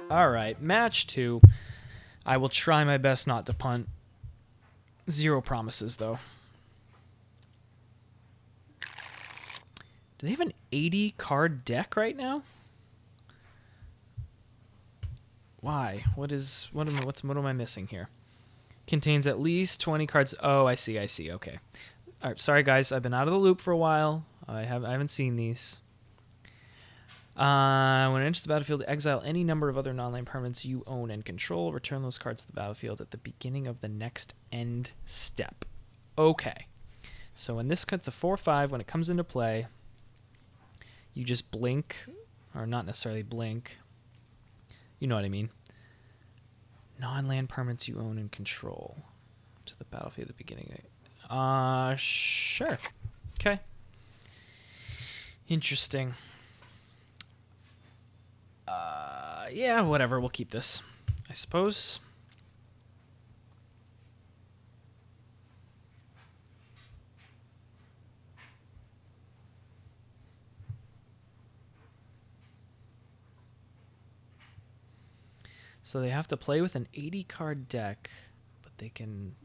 All right, match 2. I will try my best not to punt. 0 promises, though. Do they have an 80 card deck right now? Why? What am I missing here? Contains at least 20 cards. Oh, I see. Okay. All right, sorry guys, I've been out of the loop for a while. I haven't seen these. When it enters the battlefield, exile any number of other non-land permanents you own and control. Return those cards to the battlefield at the beginning of the next end step. Okay. So when this cuts a 4/5, when it comes into play, you just blink, or not necessarily blink. You know what I mean. Non-land permanents you own and control to the battlefield at the beginning. Sure. Okay. Interesting. Yeah, whatever. We'll keep this, I suppose. So they have to play with an 80 card deck, but they can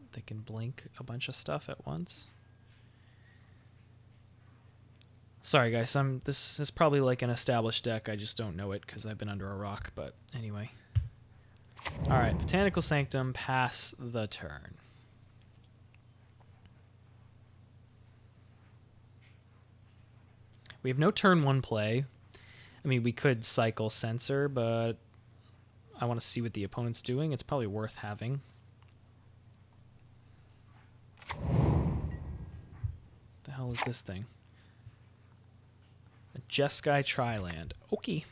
blink a bunch of stuff at once. Sorry guys, this is probably like an established deck. I just don't know it because I've been under a rock, but anyway. All right, Botanical Sanctum, pass the turn. We have no turn 1 play. I mean, we could cycle Censor, but I want to see what the opponent's doing. It's probably worth having. The hell is this thing? A Jeskai Triland. Okay.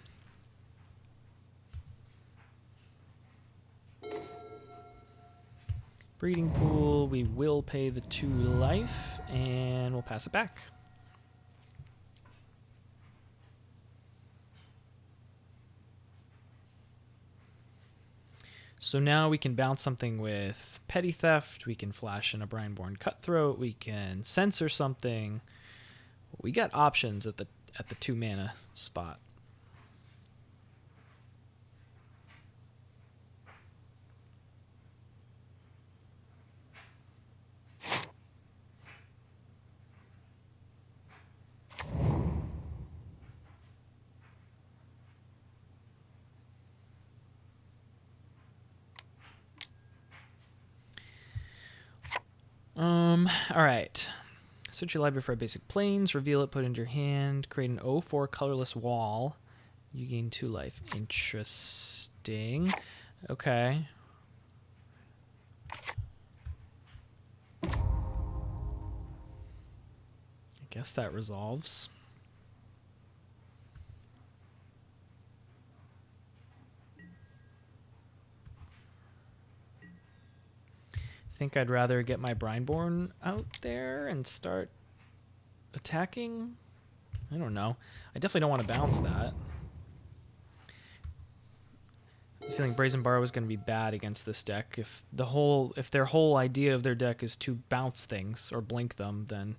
Breeding Pool, we will pay the 2 life, and we'll pass it back. So now we can bounce something with Petty Theft, we can flash in a Brineborn Cutthroat, we can censor something. We got options at the 2 mana spot. All right. Search your library for a basic planes, reveal it, put it into your hand, create an 0/4 colorless wall. You gain 2 life. Interesting. Okay. I guess that resolves. I think I'd rather get my Brineborn out there and start attacking. I don't know. I definitely don't want to bounce that. I'm feeling Brazen Borrow is going to be bad against this deck. If their whole idea of their deck is to bounce things or blink them, then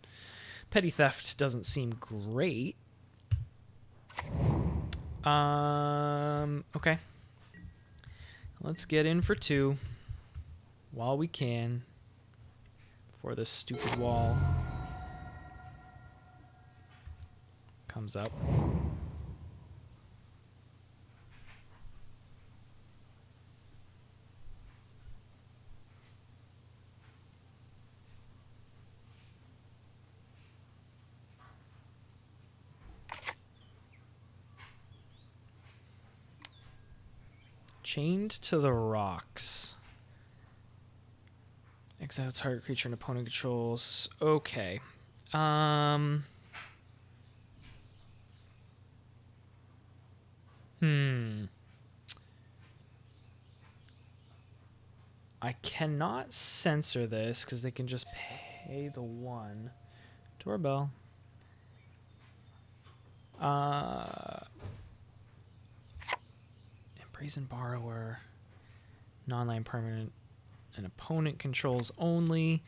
Petty Theft doesn't seem great. Okay. Let's get in for 2 while we can before this stupid wall comes up. Chained to the Rocks. Exile target creature and opponent controls. Okay. I cannot censor this because they can just pay the 1. Doorbell. Brazen Borrower. Non-land permanent. An opponent controls only.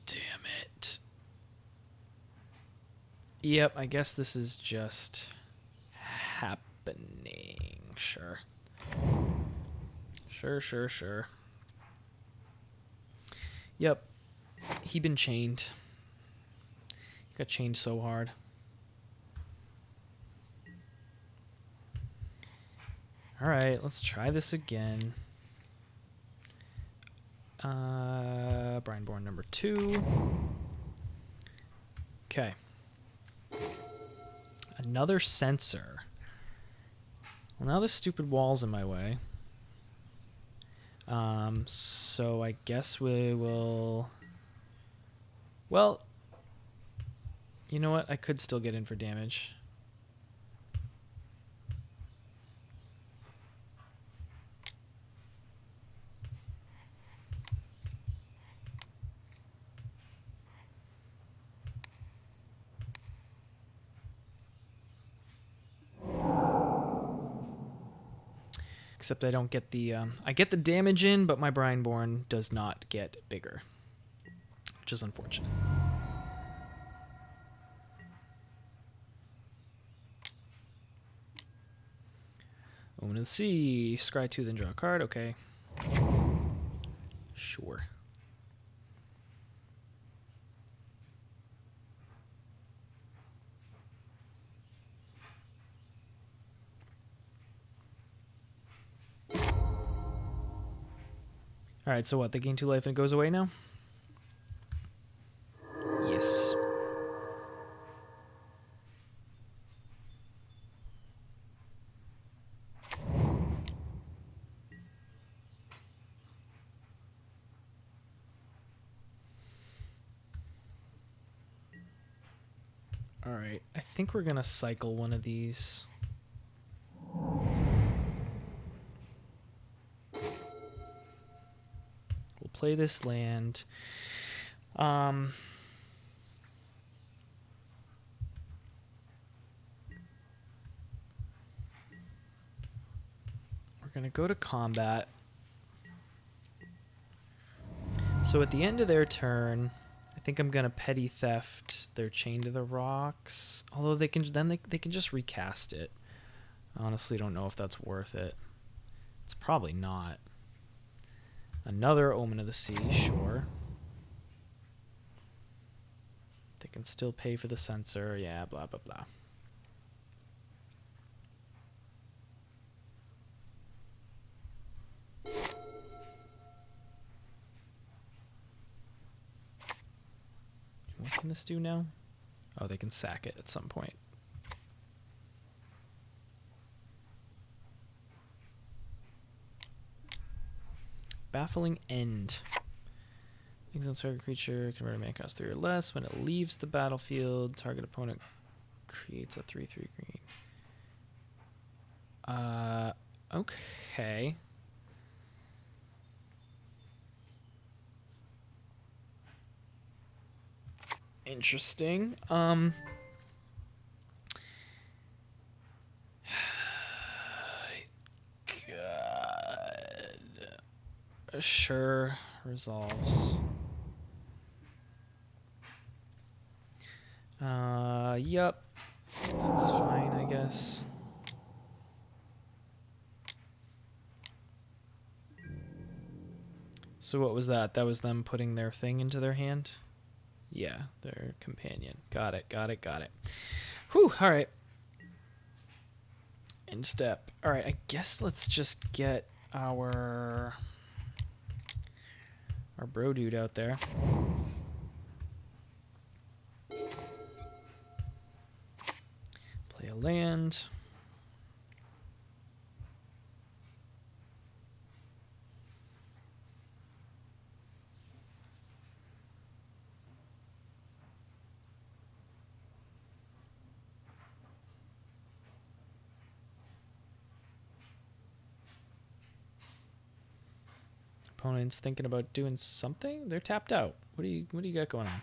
Damn it. Yep, I guess this is just happening. Sure. Sure. Yep. He been chained. He got chained so hard. Alright, let's try this again. Brineborn number 2. Okay. Another sensor. Well, now this stupid wall's in my way. So I guess we will... Well, you know what? I could still get in for damage. Except I don't get the... I get the damage in, but my Brineborn does not get bigger. Which is unfortunate. Omen of the Sea. Scry 2, then draw a card. Okay. Sure. Alright, so what? They gain 2 life and it goes away now? Yes. Alright, I think we're going to cycle one of these. We'll play this land. We're going to go to combat. So at the end of their turn, I think I'm going to petty theft their Chain to the Rocks. Although they can they can just recast it. I honestly don't know if that's worth it. It's probably not. Another Omen of the Sea, sure. They can still pay for the sensor. Yeah, blah, blah, blah. What can this do now? Oh, they can sack it at some point. Baffling End. Exile target creature, convert a mana cost 3 or less. When it leaves the battlefield, target opponent creates a 3/3 green. Okay. Interesting. Sure, resolves. Yep. That's fine, I guess. So what was that? That was them putting their thing into their hand? Yeah, their companion. Got it. Whew, alright. In step. Alright, I guess let's just get our bro dude out there. Play a land. Opponent's thinking about doing something. They're tapped out. What do you got going on?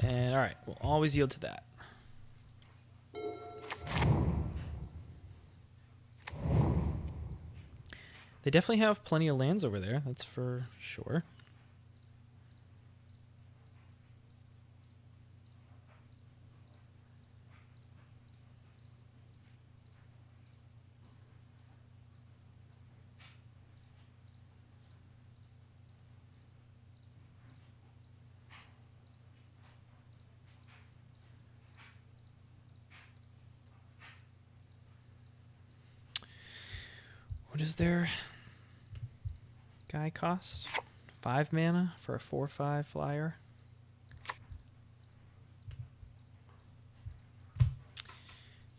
And all right, we'll always yield to that. They definitely have plenty of lands over there, that's for sure. What is their guy cost? 5 mana for a 4/5 flyer.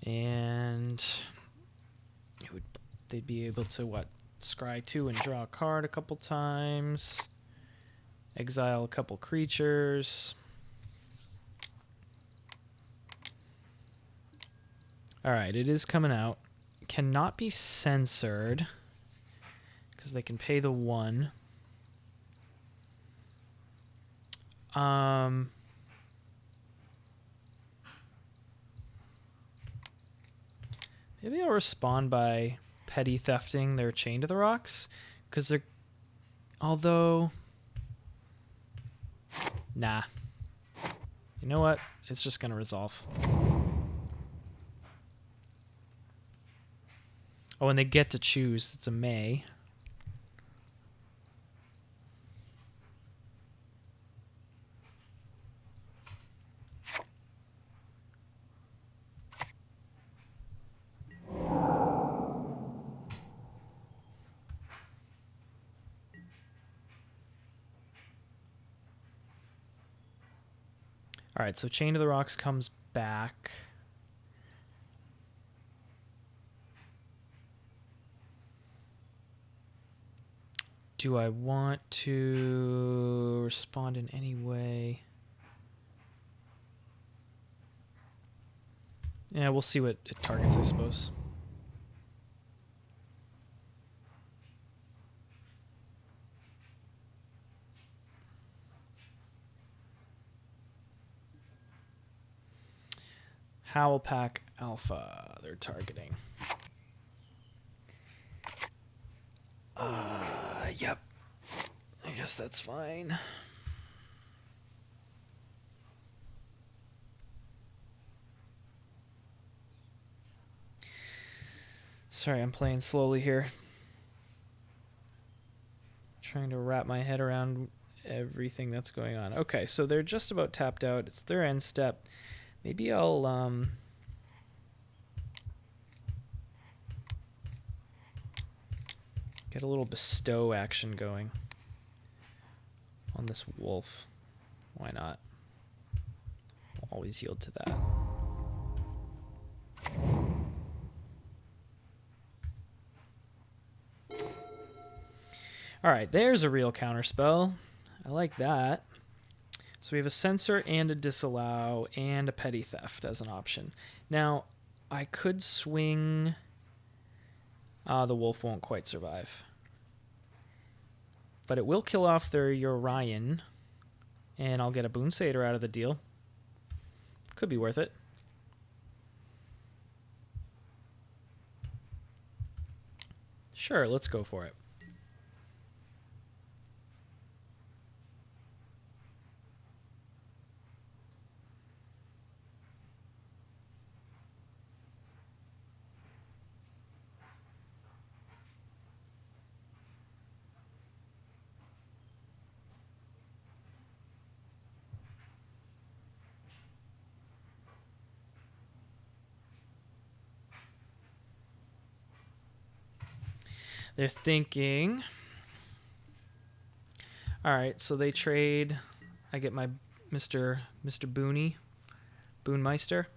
And they'd be able to what? Scry 2 and draw a card a couple times. Exile a couple creatures. Alright, it is coming out. Cannot be censored because they can pay the 1. Maybe I'll respond by petty thefting their Chain to the Rocks, because they're... Although... Nah. You know what? It's just going to resolve. Oh, and they get to choose. It's a May. All right, so Chain to the Rocks comes back. Do I want to respond in any way? Yeah, we'll see what it targets, I suppose. Howlpack Alpha, they're targeting. Yep. I guess that's fine. Sorry, I'm playing slowly here. Trying to wrap my head around everything that's going on. Okay, so they're just about tapped out. It's their end step. Maybe I'll get a little bestow action going on this wolf. Why not? I'll always yield to that. Alright, there's a real counterspell. I like that. So we have a censor and a disallow and a petty theft as an option. Now, I could swing... the wolf won't quite survive. But it will kill off their Urian, and I'll get a Boon Satyr out of the deal. Could be worth it. Sure, let's go for it. They're thinking... Alright, so they trade. I get my Mr. Booney. Boonmeister.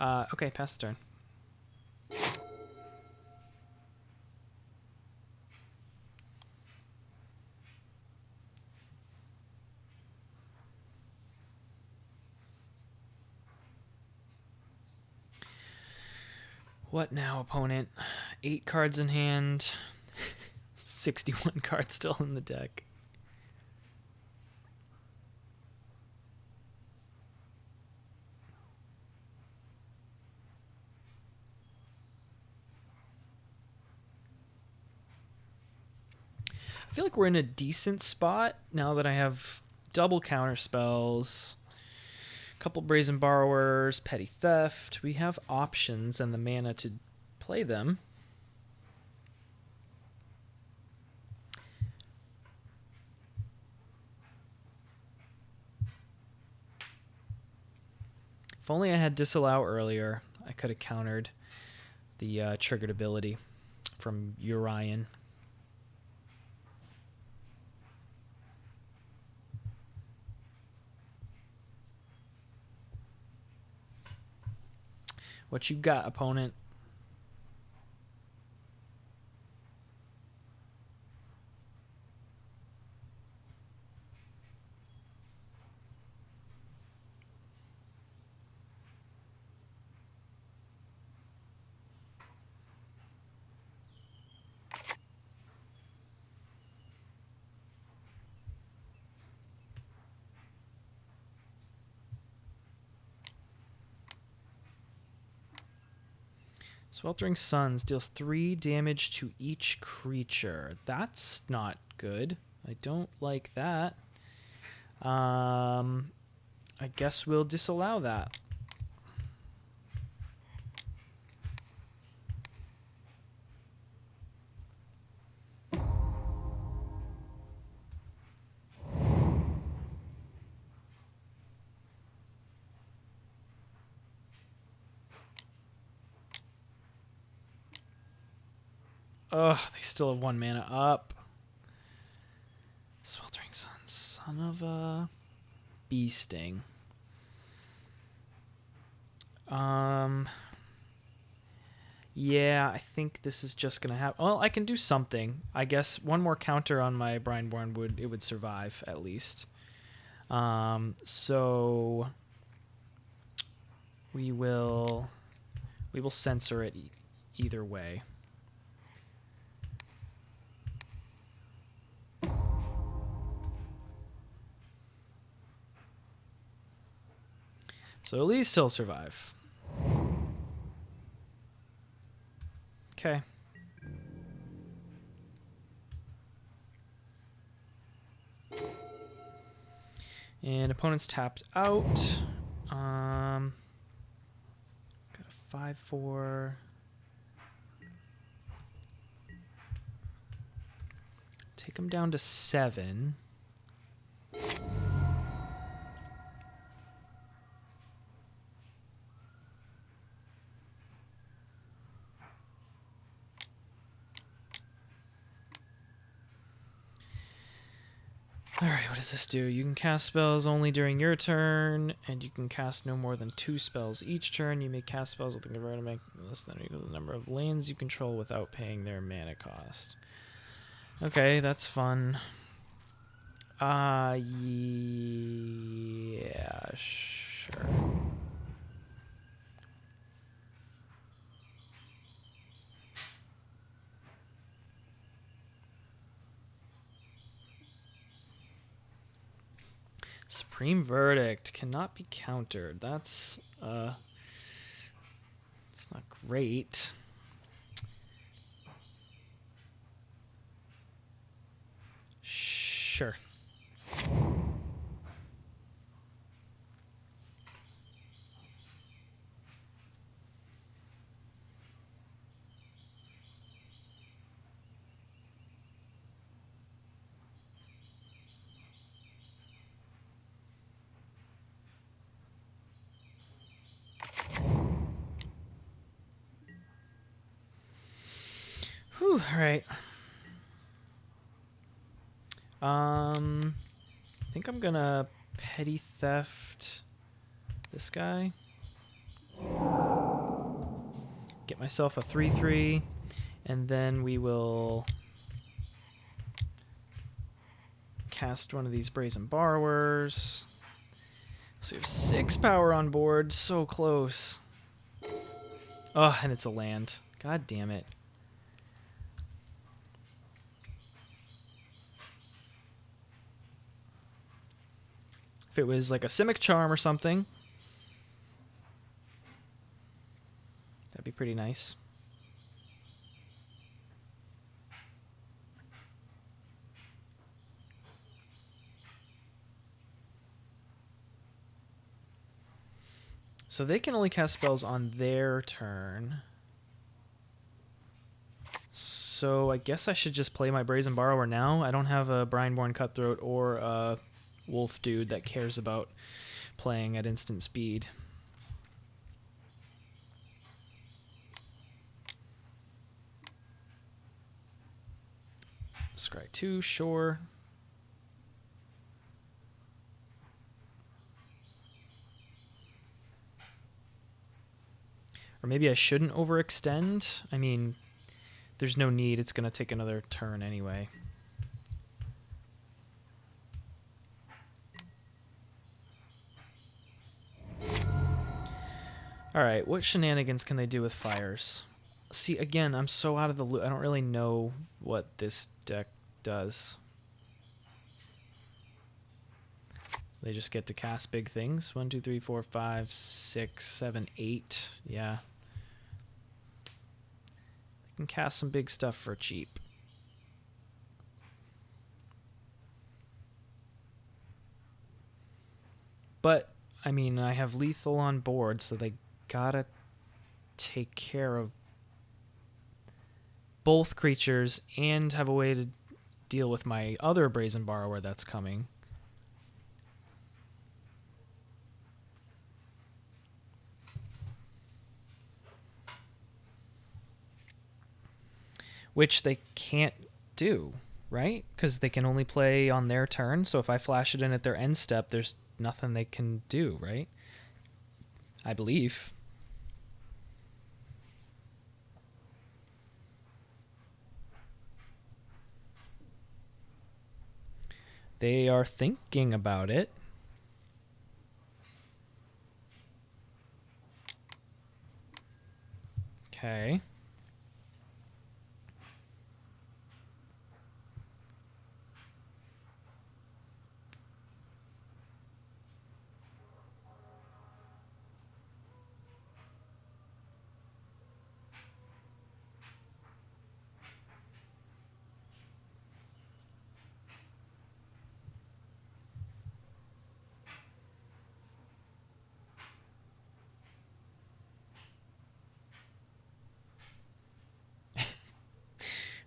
Okay, pass the turn. What now, opponent? 8 cards in hand. 61 cards still in the deck. I feel like we're in a decent spot now that I have double counter spells, a couple Brazen Borrowers, Petty Theft. We have options and the mana to play them. If only I had Disallow earlier, I could have countered the triggered ability from Urian. What you got, opponent? Sweltering Suns deals 3 damage to each creature. That's not good. I don't like that. I guess we'll disallow that. Ugh, they still have 1 mana up. Sweltering Sun, son of a bee sting. Yeah, I think this is just gonna happen. Well, I can do something. I guess one more counter on my Brineborn would survive at least. So we will censor it either way. So at least he'll survive. Okay. And opponent's tapped out. Got a 5/4. Take him down to 7. Alright, what does this do? You can cast spells only during your turn, and you can cast no more than 2 spells each turn. You may cast spells with a converted make less than or equal to the number of lands you control without paying their mana cost. Okay, that's fun. Yeah, sure. Supreme Verdict cannot be countered. That's it's not great. Sure. Whew, all right. I think I'm gonna Petty Theft this guy. Get myself a 3/3, and then we will cast one of these Brazen Borrowers. So we have 6 power on board. So close. Oh, and it's a land. God damn it. If it was like a Simic Charm or something, that'd be pretty nice. So they can only cast spells on their turn. So I guess I should just play my Brazen Borrower now. I don't have a Brineborn Cutthroat or a Wolf dude that cares about playing at instant speed. Scry 2, sure. Or maybe I shouldn't overextend. I mean, there's no need. It's going to take another turn anyway. Alright, what shenanigans can they do with fires? See, again, I'm so out of the loop. I don't really know what this deck does. They just get to cast big things. 1, 2, 3, 4, 5, 6, 7, 8. Yeah. They can cast some big stuff for cheap. But, I mean, I have lethal on board, so they gotta take care of both creatures and have a way to deal with my other Brazen Borrower that's coming. Which they can't do, right? Because they can only play on their turn, so if I flash it in at their end step, there's nothing they can do, right? I believe. They are thinking about it. Okay.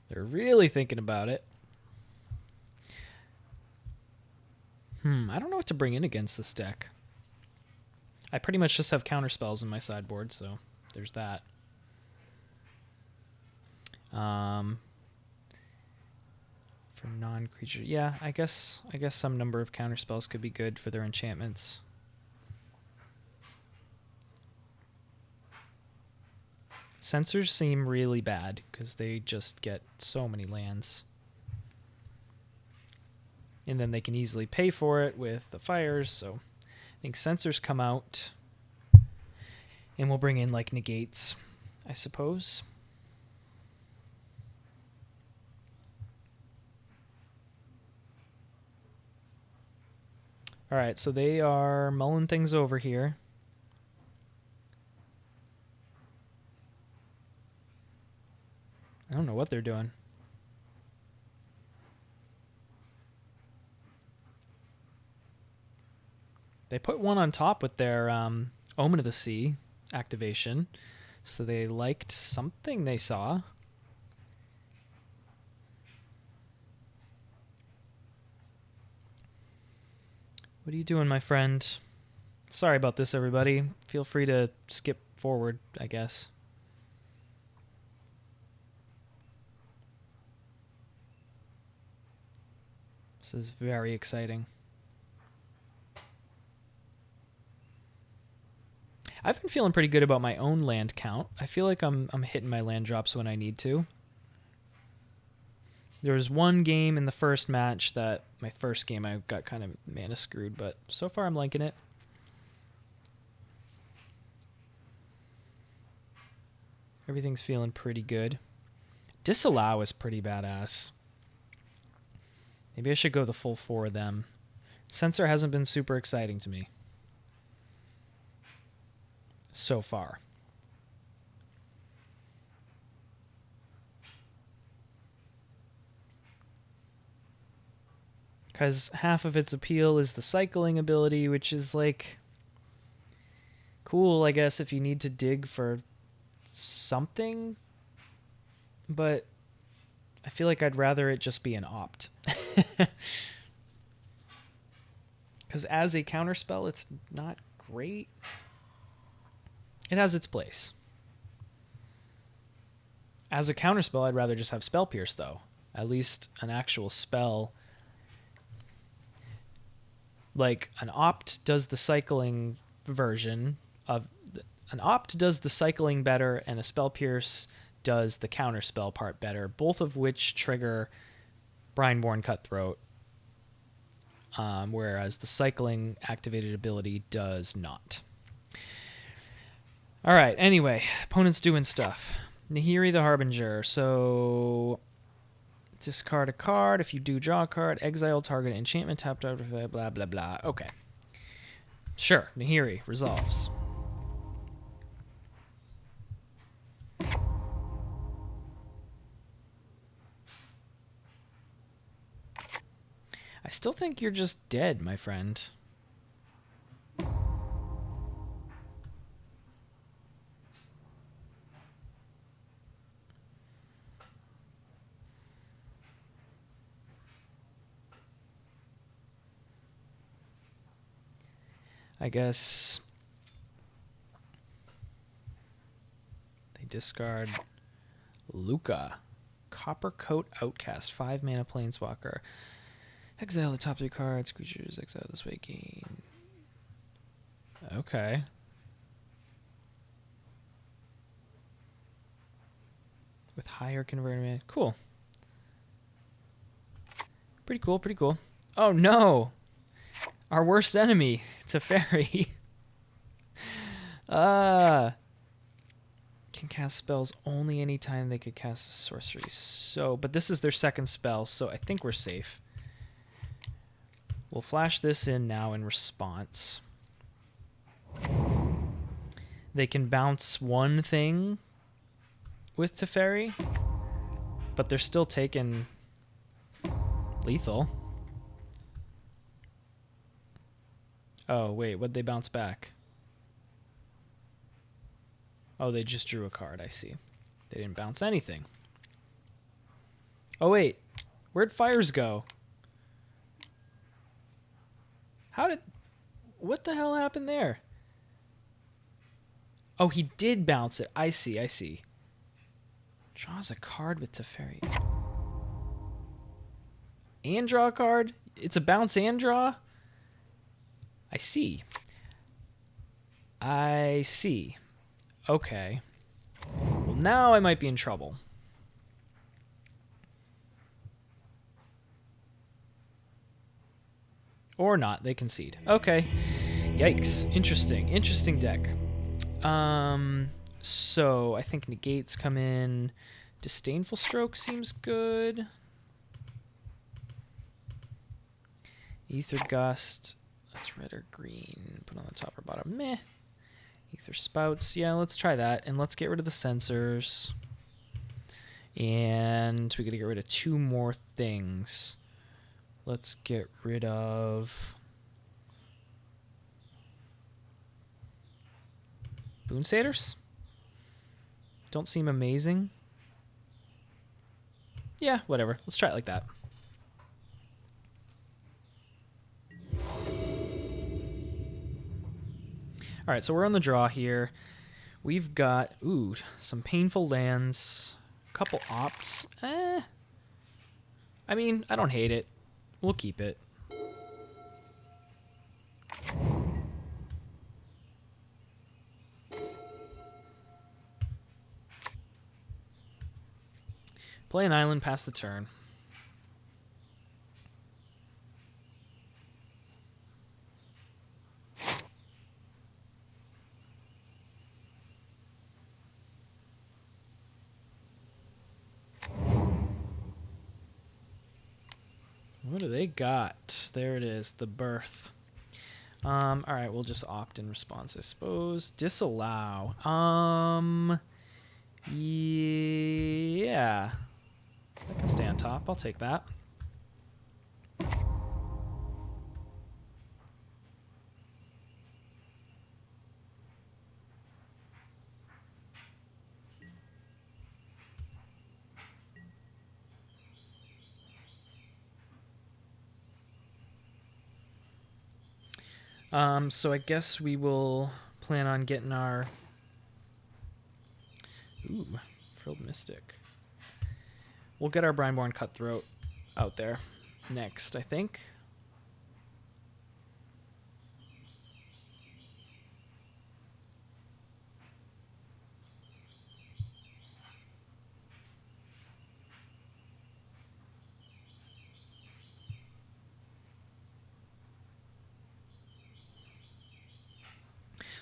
They're really thinking about it. I don't know what to bring in against this deck. I pretty much just have counter spells in my sideboard, so there's that. For non-creature, yeah, I guess some number of counter spells could be good for their enchantments. Censors seem really bad because they just get so many lands. And then they can easily pay for it with the fires, so I think censors come out. And we'll bring in like negates, I suppose. Alright, so they are mulling things over here. I don't know what they're doing. They put one on top with their Omen of the Sea activation. So they liked something they saw. What are you doing, my friend? Sorry about this, everybody. Feel free to skip forward, I guess. This is very exciting. I've been feeling pretty good about my own land count. I feel like I'm hitting my land drops when I need to. There was one game in the first match that my first game I got kind of mana screwed, but so far I'm liking it. Everything's feeling pretty good. Disallow is pretty badass. Maybe I should go the full 4 of them. Censor hasn't been super exciting to me so far. Because half of its appeal is the cycling ability, which is like Cool, I guess, if you need to dig for something, but I feel like I'd rather it just be an opt. Because as a counterspell, it's not great. It has its place. As a counterspell, I'd rather just have Spell Pierce, though. At least an actual spell. Like, an opt does the cycling version of... An opt does the cycling better, and a Spell Pierce does the counterspell part better, both of which trigger Brineborn Cutthroat, whereas the cycling activated ability does not. All right, anyway, opponent's doing stuff. Nahiri the Harbinger. So discard a card. If you do, draw a card. Exile target enchantment tapped out of it. Blah, blah, blah. Okay. Sure, Nahiri resolves. I still think you're just dead, my friend. I guess they discard Luca. Copper Coat Outcast. 5 mana Planeswalker. Exile the top 3 cards. Creatures exile this way. Gain. Okay. With higher conversion. Cool. Pretty cool, pretty cool. Oh no! Our worst enemy, Teferi. Can cast spells only anytime they could cast a sorcery. So, but this is their second spell, so I think we're safe. We'll flash this in now in response. They can bounce one thing with Teferi, but they're still taking lethal. Oh, wait, what'd they bounce back? Oh, they just drew a card, I see. They didn't bounce anything. Oh, wait, where'd fires go? What the hell happened there? Oh, he did bounce it. I see, I see. Draws a card with Teferi. And draw a card? It's a bounce and draw? I see. I see. Okay. Well, now I might be in trouble. Or not. They concede. Okay. Yikes. Interesting. Interesting deck. So I think negates come in. Disdainful Stroke seems good. Ether Gust. That's red or green. Put on the top or bottom. Meh. Ether Spouts. Yeah, let's try that. And let's get rid of the sensors. And we got to get rid of 2 more things. Let's get rid of Boon Satyrs. Don't seem amazing. Yeah, whatever. Let's try it like that. All right, so we're on the draw here. We've got, ooh, some painful lands, a couple opts. I mean, I don't hate it. We'll keep it. Play an island, pass the turn. What do they got? There it is, the birth. All right, we'll just opt in response, I suppose. Disallow. Yeah. I can stay on top. I'll take that. So I guess we will plan on getting our... Ooh, Frilled Mystic. We'll get our Brineborn Cutthroat out there next, I think.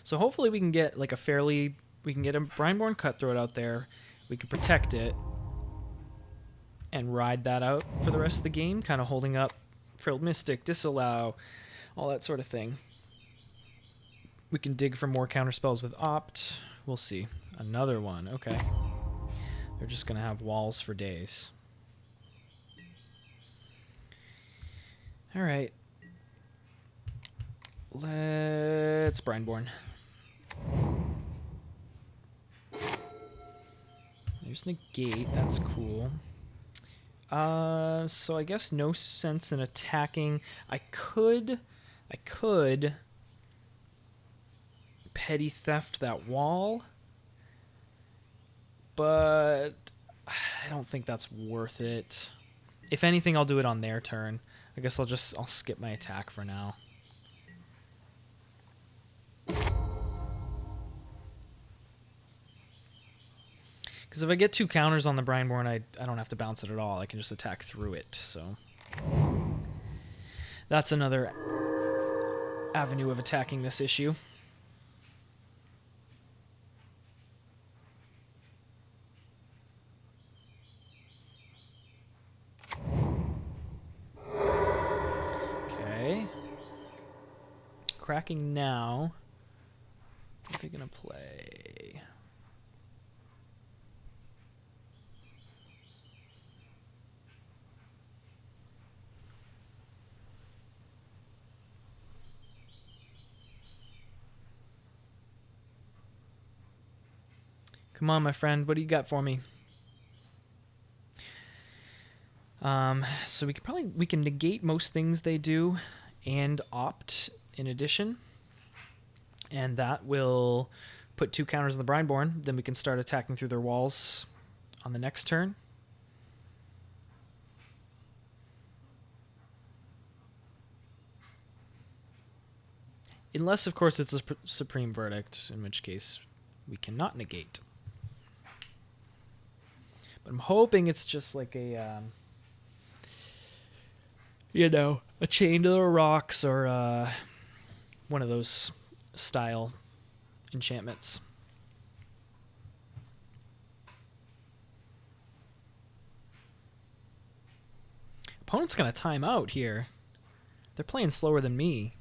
So hopefully we can get like we can get a Brineborn Cutthroat out there. We can protect it and ride that out for the rest of the game, kind of holding up Frilled Mystic, Disallow, all that sort of thing. We can dig for more counterspells with Opt. We'll see. Another one. Okay. They're just going to have walls for days. All right. Let's Brineborn. There's Negate. That's cool. So I guess no sense in attacking. I could Petty Theft that wall, but I don't think that's worth it. If anything, I'll do it on their turn. I guess I'll skip my attack for now. Because if I get 2 counters on the Brineborn, I don't have to bounce it at all. I can just attack through it. So that's another avenue of attacking this issue. Okay. Cracking now. What are they going to play? Come on, my friend. What do you got for me? So we can negate most things they do and Opt in addition. And that will put 2 counters on the Brineborn. Then we can start attacking through their walls on the next turn. Unless, of course, it's a Supreme Verdict, in which case we cannot negate. But I'm hoping it's just like a, a Chain to the Rocks or one of those style enchantments. Opponent's going to time out here. They're playing slower than me.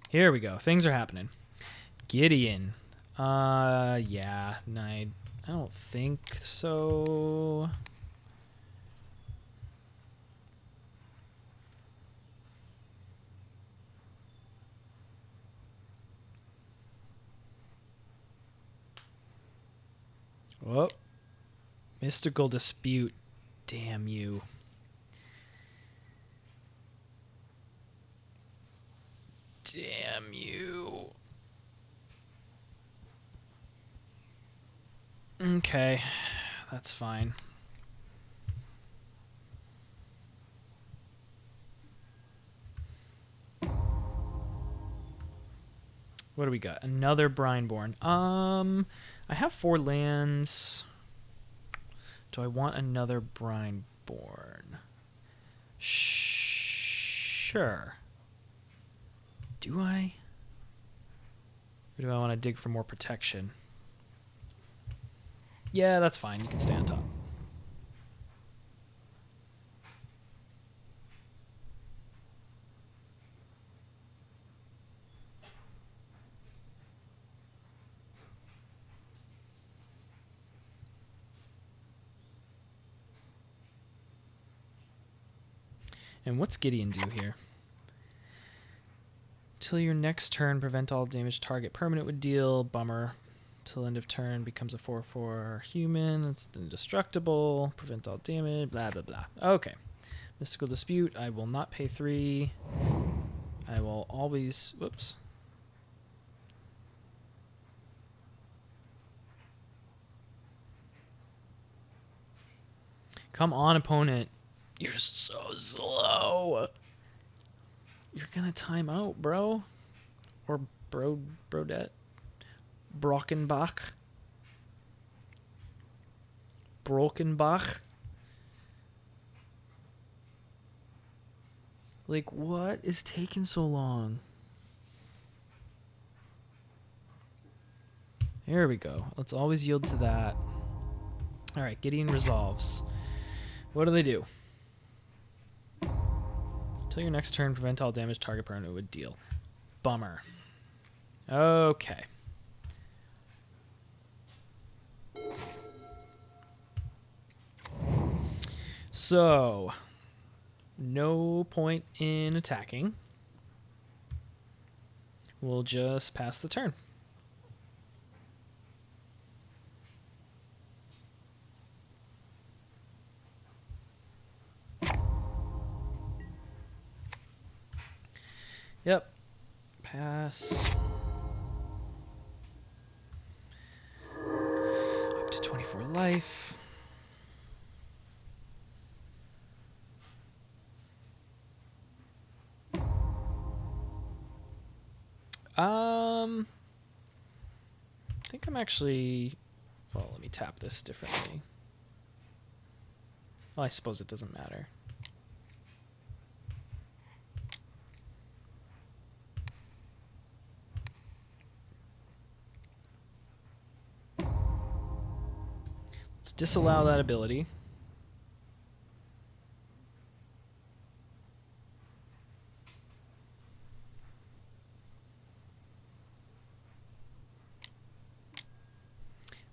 Here we go. Things are happening. Gideon. Yeah. No, I don't think so. Whoa. Mystical Dispute. Damn you. Damn you. Okay, that's fine. What do we got? Another Brineborn. I have 4 lands. Do I want another Brineborn? Sure. Do I? Or do I want to dig for more protection? Yeah, that's fine. You can stay on top. And what's Gideon do here? Till your next turn, prevent all damage target permanent would deal. Bummer. Till end of turn becomes a 4/4 human. That's indestructible. Prevent all damage. Blah, blah, blah. Okay. Mystical Dispute. I will not pay 3. I will always... Whoops. Come on, opponent. You're so slow. You're gonna time out, bro. Or Brodette. Brockenbach. Brockenbach. Like, what is taking so long? There we go. Let's always yield to that. All right, Gideon resolves. What do? Until your next turn, prevent all damage target permanent would deal. Bummer. Okay. So, no point in attacking. We'll just pass the turn. Yep. Pass. Up to 24 life. I think I'm actually... Well, let me tap this differently. Well, I suppose it doesn't matter. Let's disallow that ability.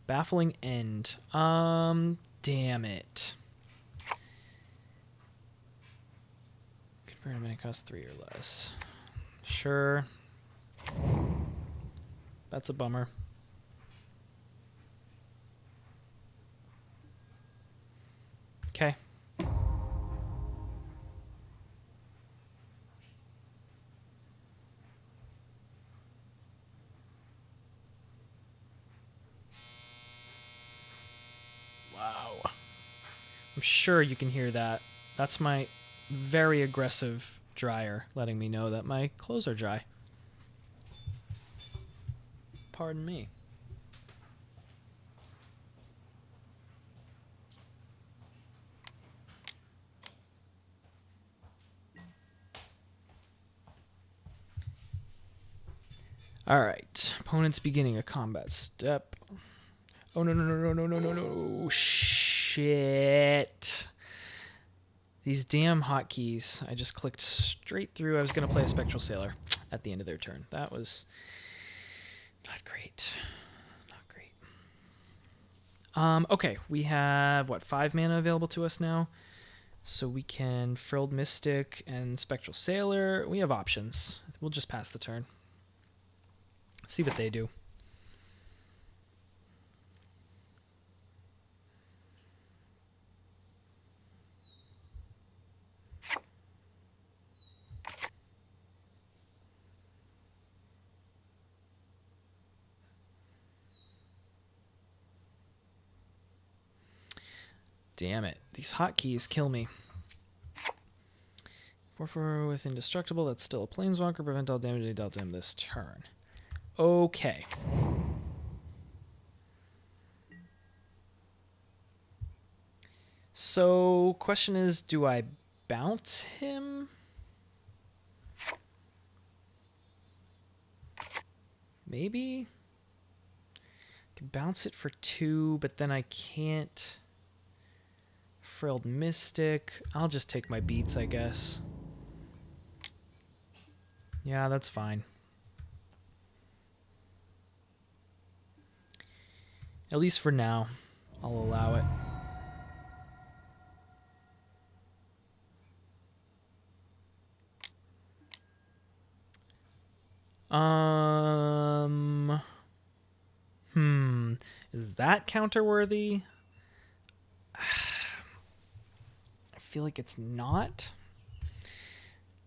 Baffling End. Damn it. Convert a mana cost 3 or less. Sure. That's a bummer. Okay. Wow. I'm sure you can hear that. That's my very aggressive dryer letting me know that my clothes are dry. Pardon me. All right. Opponent's beginning a combat step. Oh, no, no, no, no, no, no, no, no. Shit. These damn hotkeys. I just clicked straight through. I was going to play a Spectral Sailor at the end of their turn. That was not great. Not great. Okay. We have, what, 5 mana available to us now? So we can Frilled Mystic and Spectral Sailor. We have options. We'll just pass the turn. See what they do. Damn it. These hotkeys kill me. 4/4 with Indestructible. That's still a Planeswalker. Prevent all damage dealt to him this turn. Okay. So, question is, do I bounce him? Maybe? I can bounce it for 2, but then I can't. Frilled Mystic. I'll just take my beats, I guess. Yeah, that's fine. At least for now, I'll allow it. Hmm. that counter-worthy? I feel like it's not.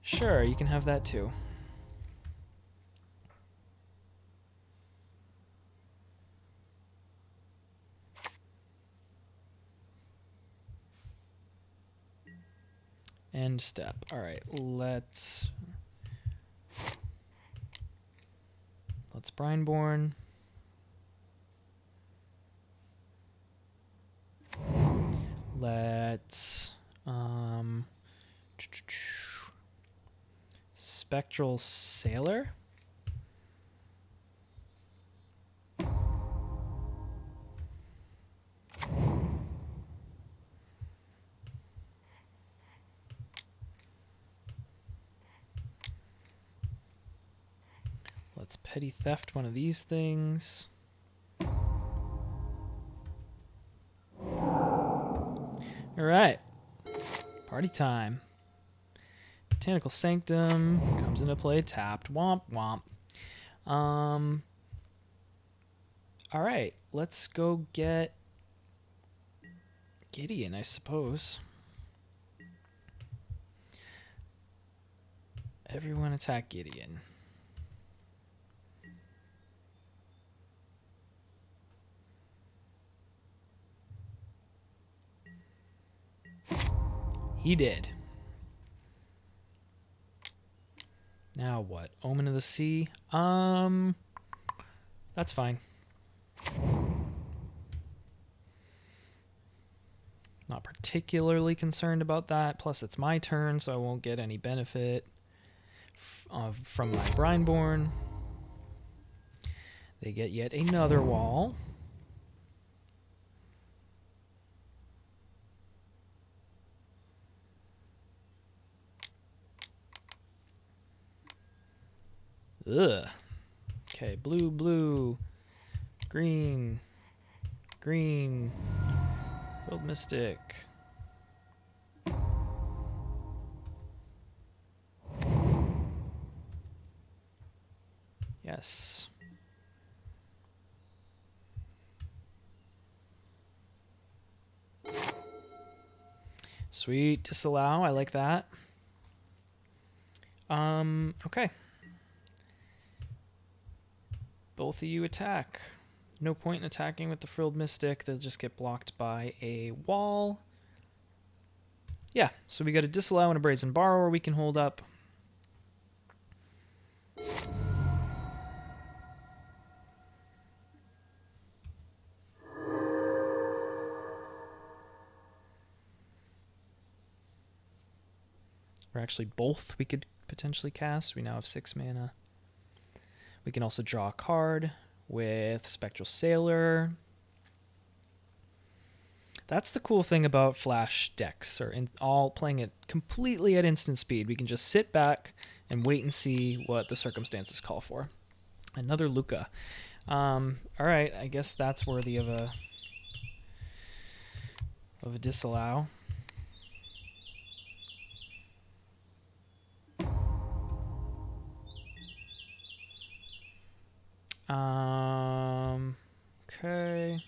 Sure, you can have that too. End step. All right, let's Brineborn. Let's Spectral Sailor. Let's Petty Theft one of these things. All right, party time. Botanical Sanctum comes into play tapped. Womp womp. All right, let's go get Gideon, I suppose. Everyone attack Gideon. He did. Now what? Omen of the Sea? That's fine. Not particularly concerned about that. Plus, it's my turn, so I won't get any benefit from my Brineborn. They get yet another wall. Ugh. Okay, blue, blue, green, green, Field Mystic. Yes. Sweet, disallow, I like that. Okay. Both of you attack. No point in attacking with the Frilled Mystic. They'll just get blocked by a wall. Yeah, so we got a Disallow and a Brazen Borrower we can hold up. Or actually both we could potentially cast. We now have 6 mana. We can also draw a card with Spectral Sailor. That's the cool thing about Flash decks, or all playing it completely at instant speed. We can just sit back and wait and see what the circumstances call for. Another Luca. All right, I guess that's worthy of a disallow. Okay.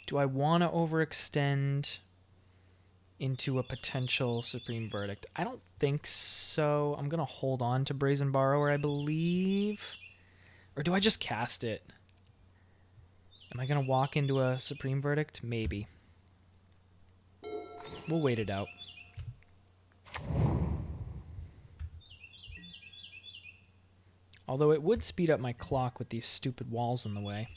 Do I want to overextend into a potential Supreme Verdict? I don't think so. I'm going to hold on to Brazen Borrower, I believe. Or do I just cast it? Am I going to walk into a Supreme Verdict? Maybe. We'll wait it out. Although it would speed up my clock with these stupid walls in the way.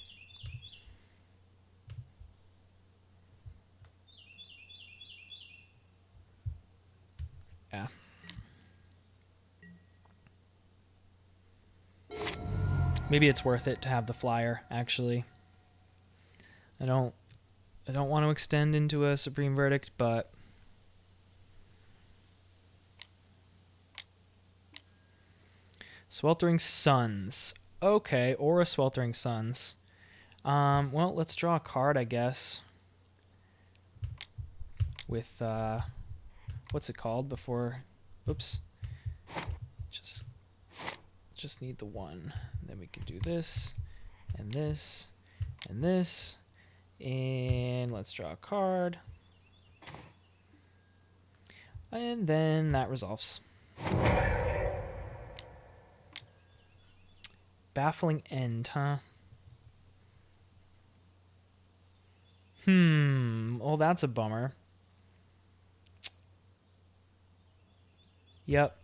Yeah. Maybe it's worth it to have the flyer, actually. I don't want to extend into a Supreme Verdict, but Sweltering Suns. Okay, or a Sweltering Suns. Well, let's draw a card, I guess. With, what's it called before? Oops. Just need the one. And then we can do this, and this, and this, And let's draw a card. And then that resolves. Baffling End, huh? Well, that's a bummer. Yep.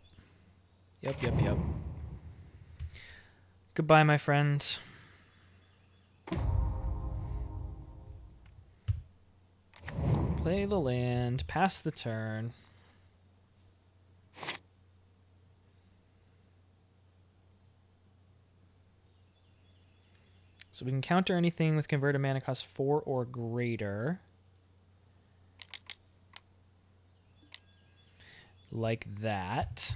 Goodbye, my friend. Play the land, pass the turn. So we can counter anything with converted mana cost 4 or greater. Like that.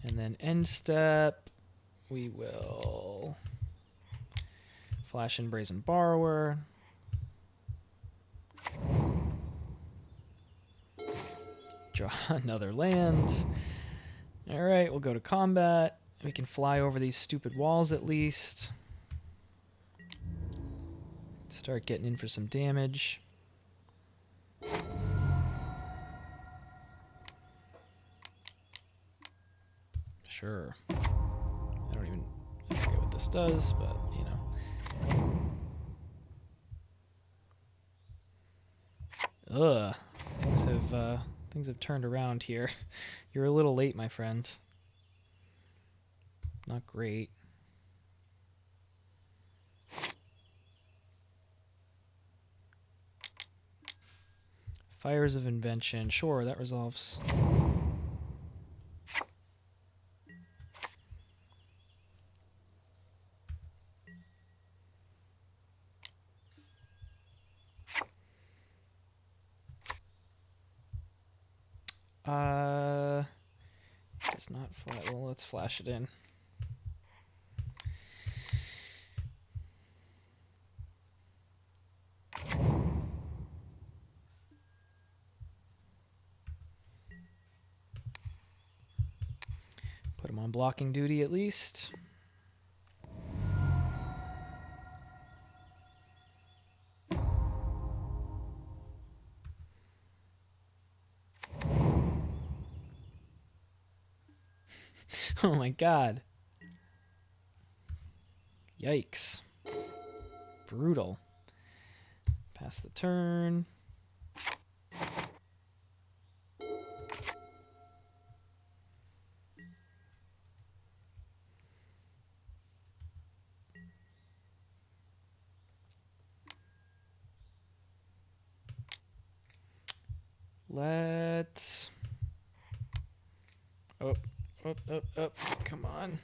And then end step, we will flash in Brazen Borrower. Draw another land. All right, we'll go to combat. We can fly over these stupid walls at least. Start getting in for some damage. Sure. I forget what this does, but you know. Ugh. Things have turned around here. You're a little late, my friend. Not great. Fires of Invention. Sure, that resolves. Does not flash. Well, let's flash it in. Put him on blocking duty at least. Oh my god. Yikes. Brutal. Pass the turn. Let's... Up. Come on.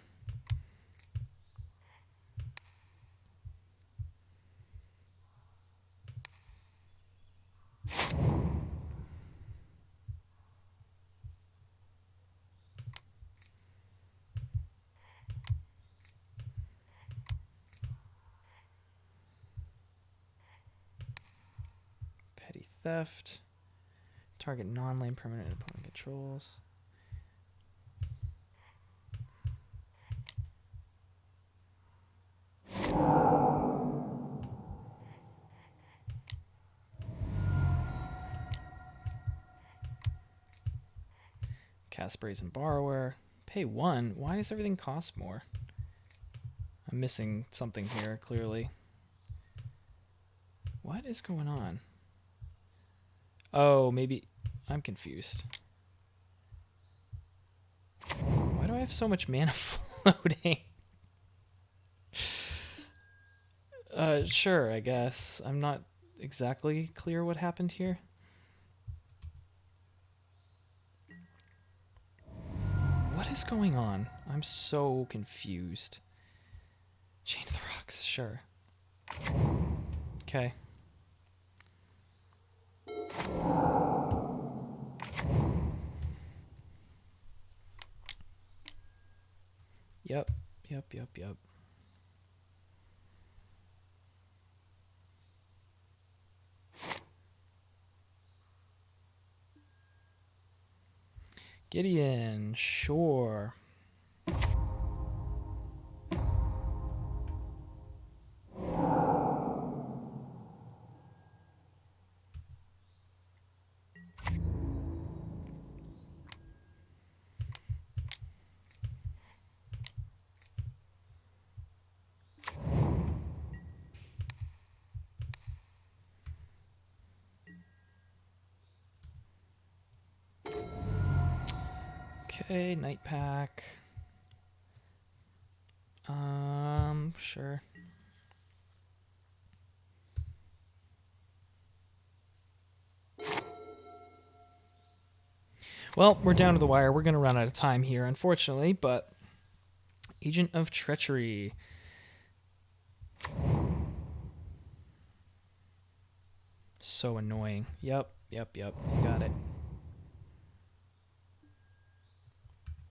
Petty Theft. Target non-lane permanent opponent controls. Cast Brazen Borrower. Pay 1. Why does everything cost more? I'm missing something here, clearly. What is going on? Oh, maybe... I'm confused. Why do I have so much mana floating? Sure, I guess. I'm not exactly clear what happened here. What is going on? I'm so confused. Chain of the Rocks, sure. Okay. Yep. Gideon, sure. Okay, night pack. Sure. Well, we're down to the wire. We're going to run out of time here, unfortunately, but Agent of Treachery. So annoying. Yep. Got it.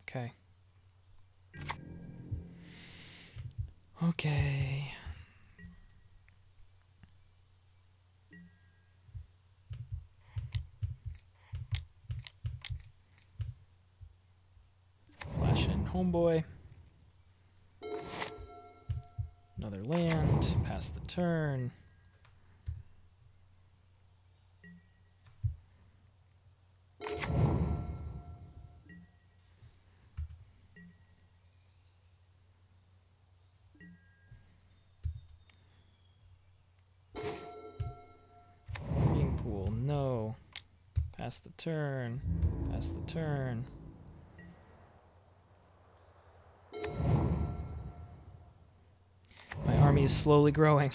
Okay. Okay. Flash in Homeboy. Another land. Pass the turn. Green pool. No. Pass the turn. Pass the turn. My army is slowly growing.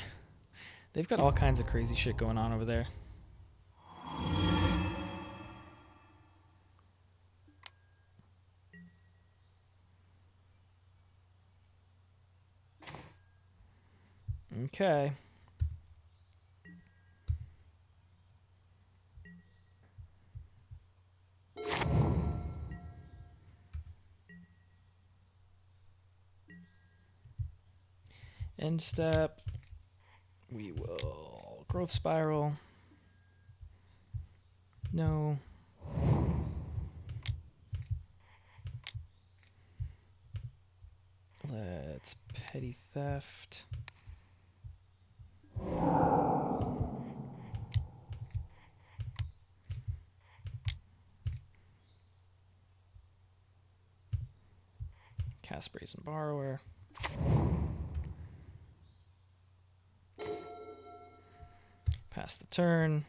They've got all kinds of crazy shit going on over there. Okay. End step. We will growth spiral. No. Let's petty theft. Cast Brazen Borrower. Pass the turn.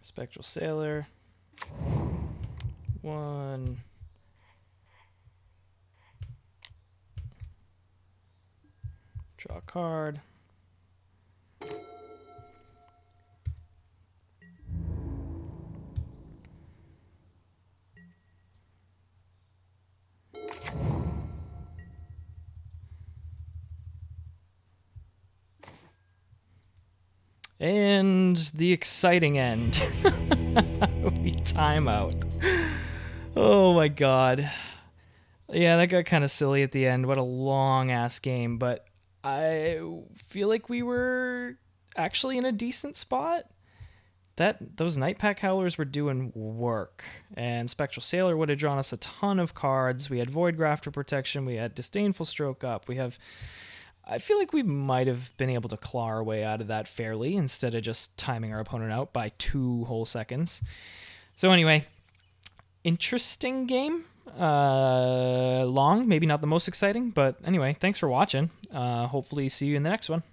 Spectral Sailor. 1. Draw a card. And the exciting end. We time out. Oh my god. Yeah, that got kind of silly at the end. What a long ass game, but I feel like we were actually in a decent spot. Those Night Pack Howlers were doing work, and Spectral Sailor would have drawn us a ton of cards. We had Void Grafter protection, we had Disdainful Stroke up, I feel like we might have been able to claw our way out of that fairly instead of just timing our opponent out by 2 whole seconds. So anyway, interesting game. Long, maybe not the most exciting, but anyway, thanks for watching. Hopefully see you in the next one.